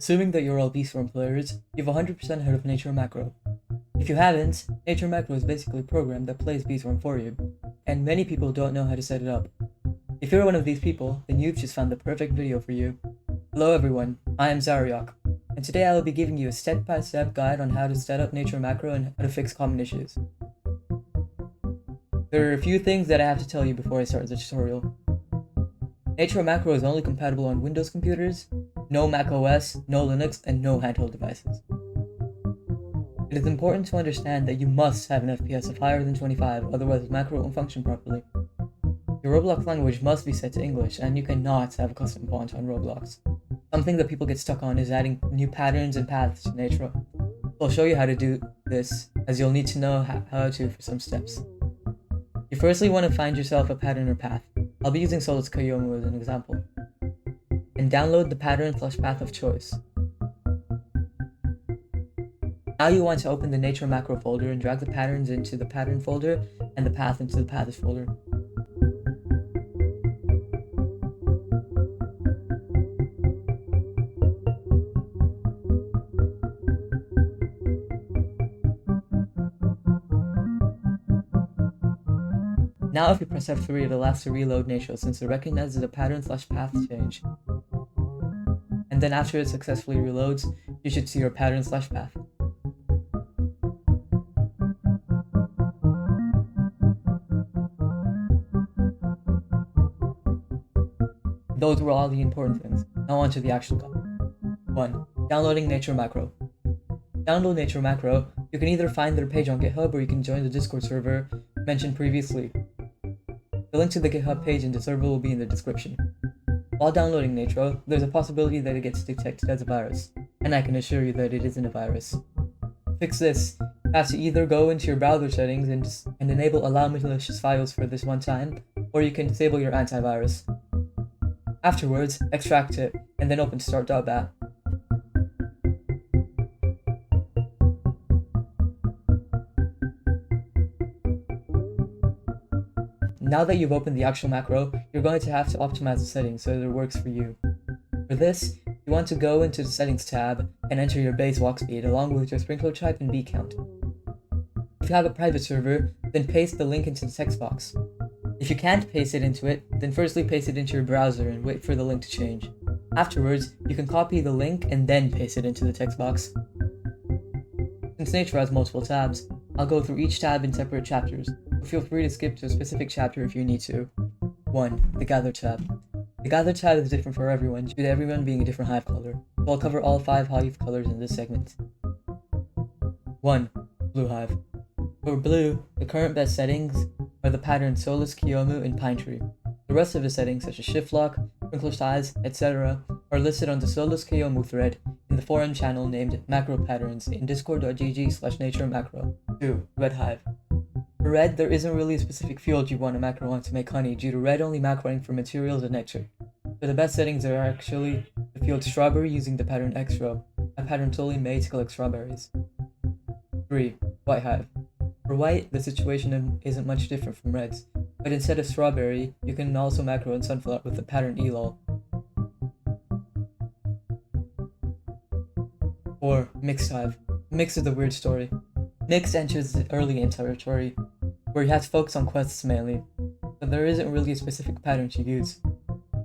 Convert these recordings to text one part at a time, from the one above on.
Assuming that you're all beesworm players, you've 100% heard of Natro Macro. If you haven't, Natro Macro is basically a program that plays beesworm for you, and many people don't know how to set it up. If you're one of these people, then you've just found the perfect video for you. Hello everyone, I am Zaryok, and today I will be giving you a step-by-step guide on how to set up Natro Macro and how to fix common issues. There are a few things that I have to tell you before I start the tutorial. Natro Macro is only compatible on Windows computers, no Mac OS, no Linux, and no handheld devices. It is important to understand that you must have an FPS of higher than 25, otherwise Macro won't function properly. Your Roblox language must be set to English, and you cannot have a custom font on Roblox. Something that people get stuck on is adding new patterns and paths to Natro. I'll show you how to do this, as you'll need to know how to for some steps. You firstly want to find yourself a pattern or path. I'll be using Solus Kayomu as an example. And download the pattern/path of choice. Now you want to open the Natro Macro folder and drag the patterns into the pattern folder and the path into the paths folder. Now if you press F3, it allows to reload Natro since it recognizes a pattern/path change. And then after it successfully reloads, you should see your pattern/path. Those were all the important things. Now on to the actual guide. 1. Downloading Natro Macro. Download Natro Macro. You can either find their page on GitHub or you can join the Discord server mentioned previously. The link to the GitHub page and the server will be in the description. While downloading Natro, there's a possibility that it gets detected as a virus, and I can assure you that it isn't a virus. To fix this, you have to either go into your browser settings and enable allow malicious files for this one time, or you can disable your antivirus. Afterwards, extract it, and then open start.bat. Now that you've opened the actual macro, you're going to have to optimize the settings so that it works for you. For this, you want to go into the settings tab and enter your base walk speed along with your sprinkler type and beat count. If you have a private server, then paste the link into the text box. If you can't paste it into it, then firstly paste it into your browser and wait for the link to change. Afterwards, you can copy the link and then paste it into the text box. Since Natro has multiple tabs, I'll go through each tab in separate chapters, but feel free to skip to a specific chapter if you need to. 1. The Gather tab. The Gather tab is different for everyone due to everyone being a different hive color, so I'll cover all 5 hive colors in this segment. 1. Blue hive. For blue, the current best settings are the patterns Solus, Kiyomu, and Pine Tree. The rest of the settings such as shift lock, sprinkler size, etc. are listed on the Solus Kiyomu thread in the forum channel named Macro Patterns in discord.gg/natromacro. 2. Red hive. For red, there isn't really a specific field you want to macro on to make honey due to red only macroing for materials and nectar. So the best settings are actually the field strawberry using the pattern xrow, a pattern solely made to collect strawberries. 3. White hive. For white, the situation isn't much different from reds, but instead of strawberry, you can also macro in sunflower with the pattern elol. 4. Mixed hive. Mixed is a weird story. Mixed enters the early game territory, where you have to focus on quests mainly, so there isn't really a specific pattern to use.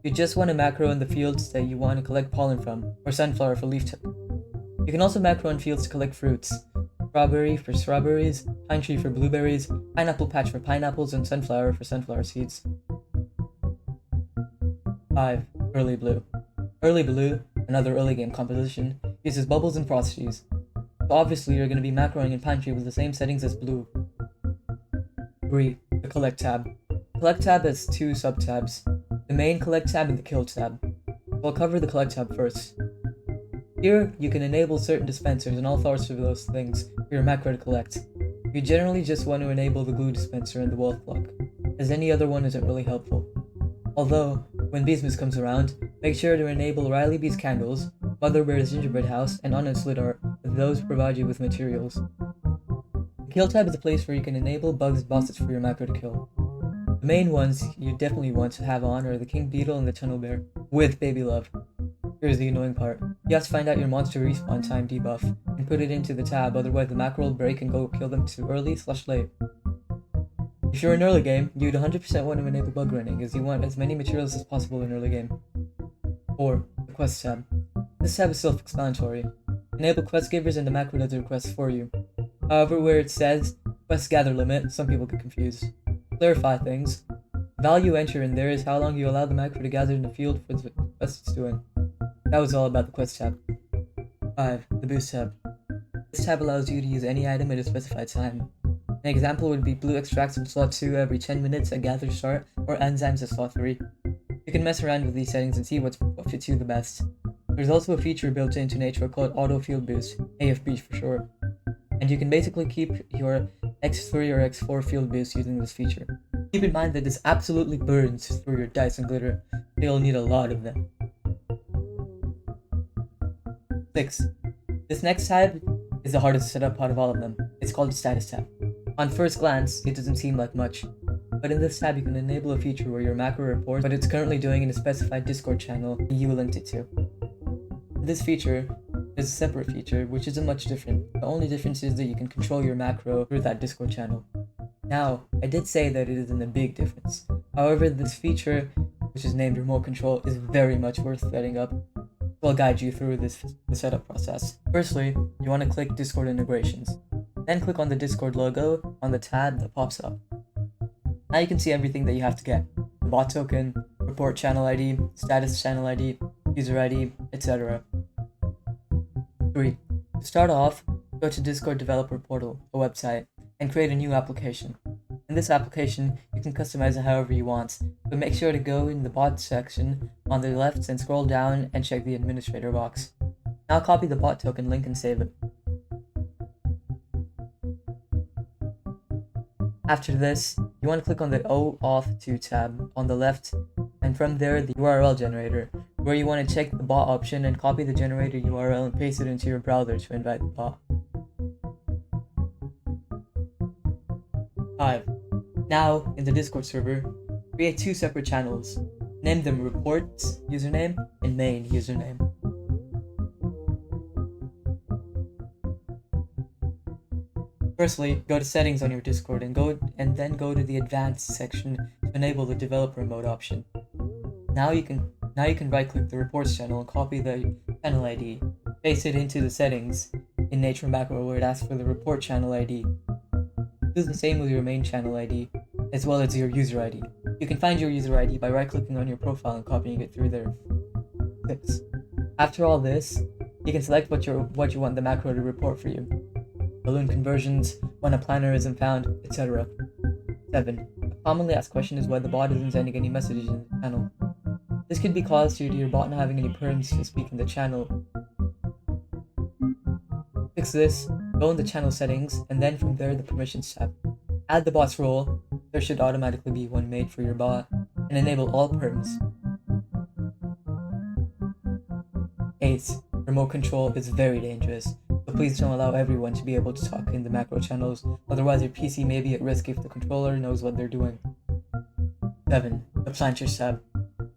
You just want to macro in the fields that you want to collect pollen from, or sunflower for leaf tip. You can also macro in fields to collect fruits. Strawberry for strawberries, pine tree for blueberries, pineapple patch for pineapples, and sunflower for sunflower seeds. 5. Early blue. Early blue, another early game composition, uses bubbles and frosties. So obviously you're going to be macroing in pine tree with the same settings as blue. 3. The collect tab. Collect tab has 2 sub-tabs, the main collect tab and the kill tab. So I'll cover the collect tab first. Here, you can enable certain dispensers and all sorts of those things for your macro to collect. You generally just want to enable the glue dispenser and the wolf block, as any other one isn't really helpful. Although, when Beesmas comes around, make sure to enable Riley Bee's candles, Mother Bear's gingerbread house, and Honest Lit art, as those provide you with materials. The kill tab is a place where you can enable bugs and bosses for your macro to kill. The main ones you definitely want to have on are the king beetle and the tunnel bear, with baby love. Here's the annoying part. You have to find out your monster respawn time debuff and put it into the tab, otherwise the macro will break and go kill them too early/late. If you're in early game, you'd 100% want to enable bug running, as you want as many materials as possible in early game. 4. The Quest tab. This tab is self-explanatory. Enable quest givers and the macro does the requests for you. However, where it says quest gather limit, some people get confused. Clarify things. Value enter in there is how long you allow the macro to gather in the field for the quest it's doing. That was all about the quest tab. 5. The boost tab. This tab allows you to use any item at a specified time. An example would be blue extracts in slot 2 every 10 minutes at gather start, or enzymes at slot 3. You can mess around with these settings and see what fits you the best. There's also a feature built into Natro called Auto Field Boost, AFB for short. And you can basically keep your X3 or X4 field boost using this feature. Keep in mind that this absolutely burns through your dice and glitter, so you'll need a lot of them. 6. This next tab is the hardest to set up out of all of them. It's called the status tab. On first glance, it doesn't seem like much, but in this tab you can enable a feature where your macro reports what it's currently doing in a specified Discord channel you linked it to. This feature is a separate feature which isn't much different. The only difference is that you can control your macro through that Discord channel. Now, I did say that it isn't a big difference. However, this feature, which is named Remote Control, is very much worth setting up. I'll guide you through the setup process. Firstly, you want to click Discord integrations. Then click on the Discord logo on the tab that pops up. Now you can see everything that you have to get. The bot token, report channel ID, status channel ID, user ID, etc. 3. To start off, go to Discord Developer Portal, a website, and create a new application. In this application, you can customize it however you want, but make sure to go in the bot section on the left and scroll down and check the administrator box. Now copy the bot token link and save it. After this, you want to click on the OAuth2 tab on the left, and from there the URL generator, where you want to check the bot option and copy the generator URL and paste it into your browser to invite the bot. 5. Now, in the Discord server, create 2 separate channels. Name them Reports username and Main username. Firstly, go to Settings on your Discord and then go to the Advanced section to enable the Developer Mode option. Now you can right-click the Reports channel and copy the channel ID. Paste it into the settings in Natro Macro where it asks for the report channel ID. Do the same with your main channel ID, as well as your user ID. You can find your user ID by right-clicking on your profile and copying it through there. 6. After all this, you can select what you want the macro to report for you. Balloon conversions, when a planner isn't found, etc. 7. A commonly asked question is why the bot isn't sending any messages in the channel. This could be caused due to your bot not having any perms to speak in the channel. Fix this, go in the channel settings, and then from there the permissions tab. Add the bot's role, there should automatically be one made for your bot, and enable all perms. 8. Remote control is very dangerous, so please don't allow everyone to be able to talk in the macro channels, otherwise your PC may be at risk if the controller knows what they're doing. 7. The Planters tab.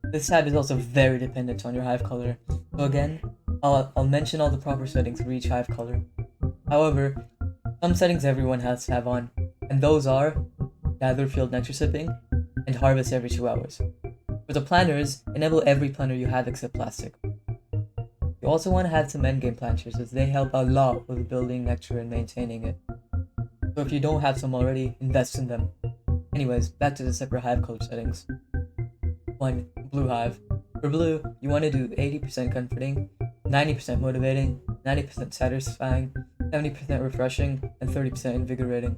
This tab is also very dependent on your hive color, so again, I'll mention all the proper settings for each hive color. However, some settings everyone has to have on, and those are gather field nectar sipping and harvest every 2 hours. For the planners, enable every planner you have except plastic. You also want to have some endgame planters as they help a lot with building nectar and maintaining it. So if you don't have some already, invest in them. Anyways, back to the separate hive color settings. 1. Blue hive. For blue, you want to do 80% comforting, 90% motivating, 90% satisfying, 70% refreshing, and 30% invigorating.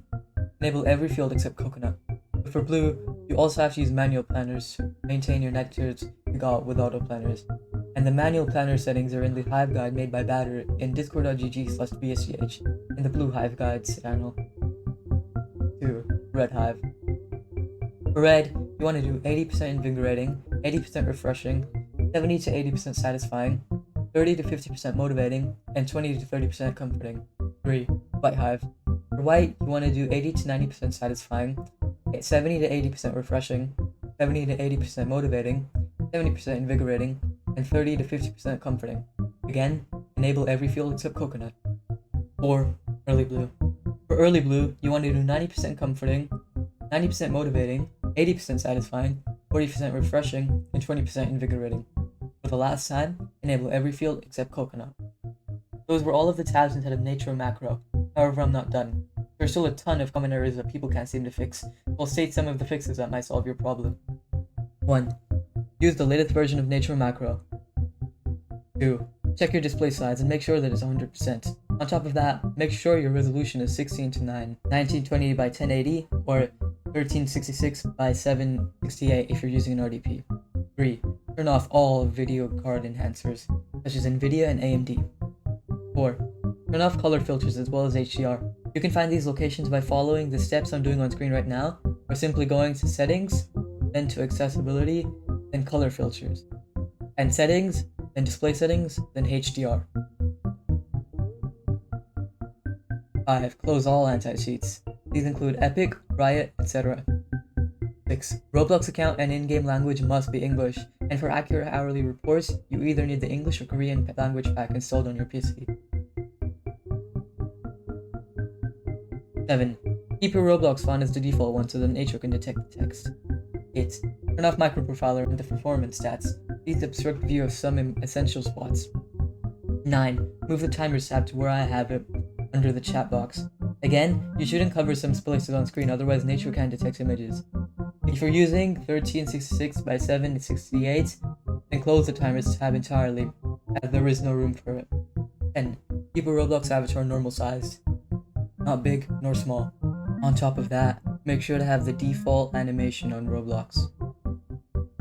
Enable every field except coconut. But for blue, you also have to use manual planners to maintain your nectars you got with auto planners. And the manual planner settings are in the Hive Guide made by Batter in discord.gg/bsgh in the Blue Hive Guides channel. 2. Red Hive. For red, you want to do 80% invigorating, 80% refreshing, 70 to 80% satisfying, 30 to 50% motivating, and 20 to 30% comforting. 3. White Hive. For white, you want to do 80 to 90% satisfying, 70 to 80% refreshing, 70 to 80% motivating, 70% invigorating, and 30 to 50% comforting. Again, enable every field except coconut. 4. Early blue. For early blue, you want to do 90% comforting, 90% motivating, 80% satisfying, 40% refreshing, and 20% invigorating. For the last time, enable every field except coconut. Those were all of the tabs inside of Natro Macro. However, I'm not done. There's still a ton of common errors that people can't seem to fix. I'll state some of the fixes that might solve your problem. 1. Use the latest version of Natro Macro. 2. Check your display size and make sure that it's 100%. On top of that, make sure your resolution is 16:9, 1920 by 1080, or 1366 by 768 if you're using an RDP. 3. Turn off all video card enhancers, such as NVIDIA and AMD. 4. Turn off color filters as well as HDR. You can find these locations by following the steps I'm doing on screen right now, or simply going to Settings, then to Accessibility, then Color Filters, and Settings, then Display Settings, then HDR. 5. Close all anti-cheats. These include Epic, Riot, etc. 6. Roblox account and in-game language must be English, and for accurate hourly reports, you either need the English or Korean language pack installed on your PC. 7. Keep your Roblox font as the default one so that Natro can detect the text. 8. Turn off microprofiler and the performance stats. These obstruct view of some essential spots. 9. Move the timers tab to where I have it, under the chat box. Again, you shouldn't cover some places on screen, otherwise Natro can't detect images. If you're using 1366 by 768, then close the timers tab entirely, as there is no room for it. 10. Keep a Roblox avatar normal sized, not big nor small. On top of that, make sure to have the default animation on Roblox.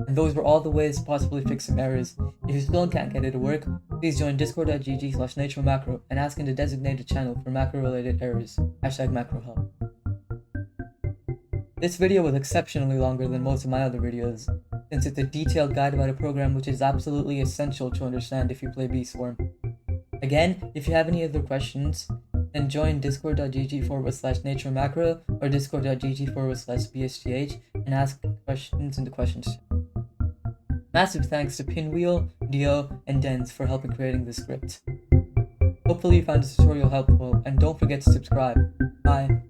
And those were all the ways to possibly fix some errors. If you still can't get it to work, please join discord.gg/natromacro and ask in the designated channel for macro-related errors. #macrohelp. This video was exceptionally longer than most of my other videos, since it's a detailed guide about a program which is absolutely essential to understand if you play B-Swarm. Again, if you have any other questions, then join discord.gg/natromacro or discord.gg/bsgh and ask questions in the questions tab. Massive thanks to Pinwheel, Dio, and Dens for helping creating this script. Hopefully you found this tutorial helpful, and don't forget to subscribe. Bye.